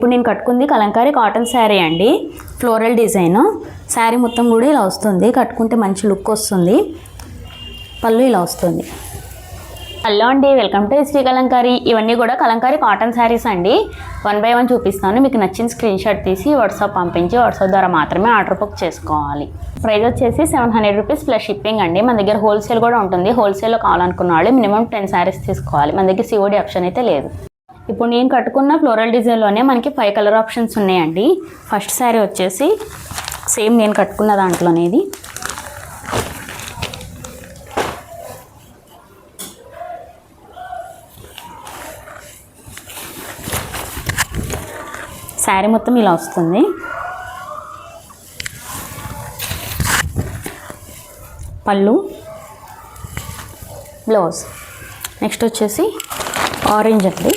ఇప్పుడు నేను కట్టుకుంది కలంకారీ కాటన్ శారీ అండి, ఫ్లోరల్ డిజైన్. శారీ మొత్తం కూడా ఇలా వస్తుంది, కట్టుకుంటే మంచి లుక్ వస్తుంది. పళ్ళు ఇలా వస్తుంది. హలో అండి, వెల్కమ్ టు శ్రీ కలంకారీ. ఇవన్నీ కూడా కలంకారీ కాటన్ శారీస్ అండి. 1 by 1 చూపిస్తాను. మీకు నచ్చిన స్క్రీన్ షాట్ తీసి వాట్సాప్ పంపించి వాట్సాప్ ద్వారా మాత్రమే ఆర్డర్ బుక్ చేసుకోవాలి. ప్రైస్ వచ్చేసి 700 రూపీస్ ప్లస్ షిప్పింగ్ అండి. మన దగ్గర హోల్సేల్ కూడా ఉంటుంది. హోల్సేల్లో కావాలనుకున్న వాళ్ళు మినిమం 10 శారీస్ తీసుకోవాలి. మన దగ్గర COD ఆప్షన్ అయితే లేదు. ఇప్పుడు నేను కట్టుకున్న ఫ్లోరల్ డిజైన్లోనే మనకి 5 కలర్ ఆప్షన్స్ ఉన్నాయండి. ఫస్ట్ శారీ వచ్చేసి సేమ్ నేను కట్టుకున్న దాంట్లోనేది. శారీ మొత్తం ఇలా వస్తుంది. పళ్ళు, బ్లౌజ్. నెక్స్ట్ వచ్చేసి ఆరెంజ్ అండి.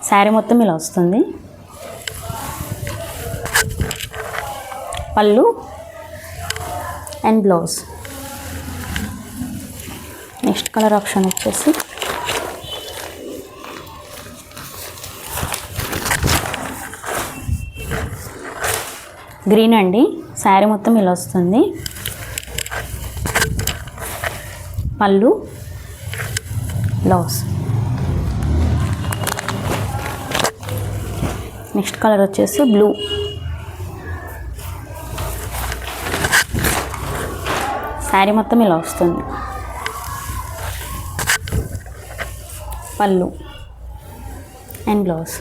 శారీ మొత్తం ఇలా వస్తుంది. పళ్ళు and blouse. Next colour option వచ్చేసి గ్రీన్ అండి. శారీ మొత్తం ఇలా వస్తుంది. పళ్ళు, బ్లౌజ్. నెక్స్ట్ కలర్ వచ్చేసి బ్లూ. శారీ మొత్తం ఇలా వస్తుంది. పళ్ళు అండ్ బ్లౌజ్.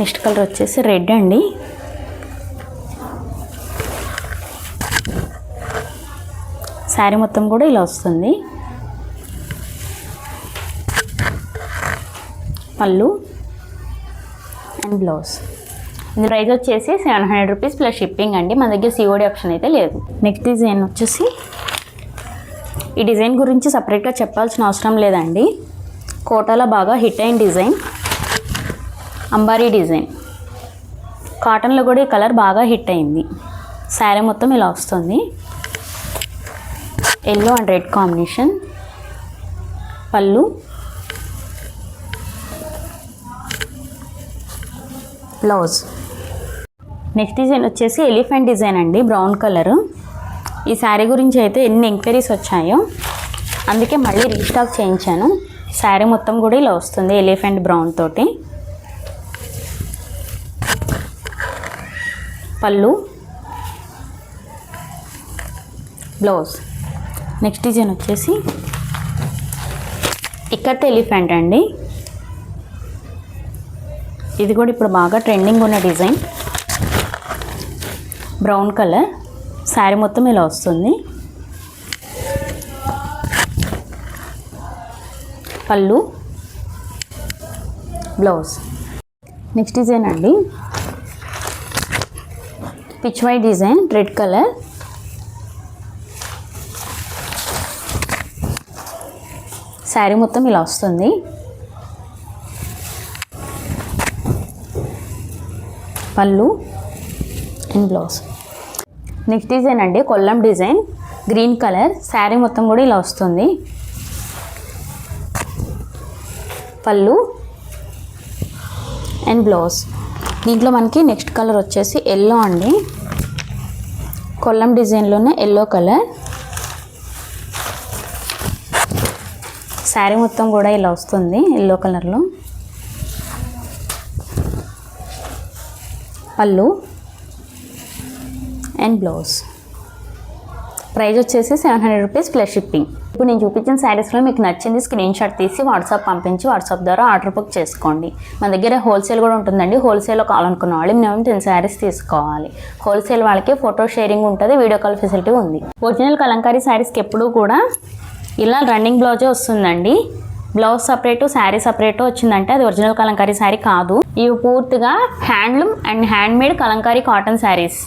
నెక్స్ట్ కలర్ వచ్చేసి రెడ్ అండి. శారీ మొత్తం కూడా ఇలా వస్తుంది. పళ్ళు అండ్ బ్లౌజ్. ఇది ప్రైస్ వచ్చేసి 700 రూపీస్ ప్లస్ షిప్పింగ్ అండి. మన దగ్గర COD ఆప్షన్ అయితే లేదు. నెక్స్ట్ డిజైన్ వచ్చేసి, ఈ డిజైన్ గురించి సపరేట్గా చెప్పాల్సిన అవసరం లేదండి. కోటాలో బాగా హిట్ అయిన డిజైన్, అంబారీ డిజైన్. కాటన్లో కూడా ఈ కలర్ బాగా హిట్ అయింది. శారీ మొత్తం ఇలా వస్తుంది. Yellow and red combination. పళ్ళు, బ్లౌజ్. నెక్స్ట్ డిజైన్ వచ్చేసి ఎలిఫెంట్ డిజైన్ అండి, బ్రౌన్ కలరు. ఈ శారీ గురించి అయితే ఎన్ని ఎంక్వైరీస్ వచ్చాయో, అందుకే మళ్ళీ రీస్టాక్ చేయించాను. శారీ మొత్తం కూడా ఇలా వస్తుంది ఎలిఫెంట్ బ్రౌన్ తోటి. పళ్ళు, బ్లౌజ్. నెక్స్ట్ డిజైన్ వచ్చేసి ఇక్కత్ ఎలిఫెంట్ అండి. ఇది కూడా ఇప్పుడు బాగా ట్రెండింగ్ ఉన్న డిజైన్, బ్రౌన్ కలర్. శారీ మొత్తం ఇలా వస్తుంది. పళ్ళు, బ్లౌజ్. నెక్స్ట్ డిజైన్ అండి, pitch white design, red colour. Sari మొత్తం ఇలా వస్తుంది. పళ్ళు అండ్ బ్లౌజ్. నెక్స్ట్ డిజైన్ అండి, Kollam design, green colour. Sari మొత్తం కూడా ఇలా వస్తుంది. పళ్ళు అండ్ బ్లౌజ్. దీంట్లో మనకి నెక్స్ట్ కలర్ వచ్చేసి ఎల్లో అండి. కొల్లం డిజైన్లోనే ఎల్లో కలర్. శారీ మొత్తం కూడా ఇలా వస్తుంది ఎల్లో కలర్లో. పళ్ళు అండ్ బ్లౌజ్. ప్రైస్ వచ్చేసి 700 రూపీస్ ప్లస్ షిప్పింగ్. ఇప్పుడు నేను చూపించిన శారీస్లో మీకు నచ్చింది స్క్రీన్ షాట్ తీసి వాట్సాప్ పంపించి వాట్సాప్ ద్వారా ఆర్డర్ బుక్ చేసుకోండి. మన దగ్గర హోల్సేల్ కూడా ఉంటుందండి. హోల్సేల్లో కావాలనుకున్న వాళ్ళు మినిమం 10 శారీస్ తీసుకోవాలి. హోల్సేల్ వాళ్ళకి ఫోటో షేరింగ్ ఉంటుంది, వీడియో కాల్ ఫెసిలిటీ ఉంది. ఒరిజినల్ కలంకారీ శారీస్కి ఎప్పుడూ కూడా ఇలా రన్నింగ్ బ్లౌజే వస్తుందండి. బ్లౌజ్ సపరేటు, శారీ సపరేటు వచ్చిందంటే అది ఒరిజినల్ కలంకారీ శారీ కాదు. ఇవి పూర్తిగా handloom and handmade Kalamkari cotton saris.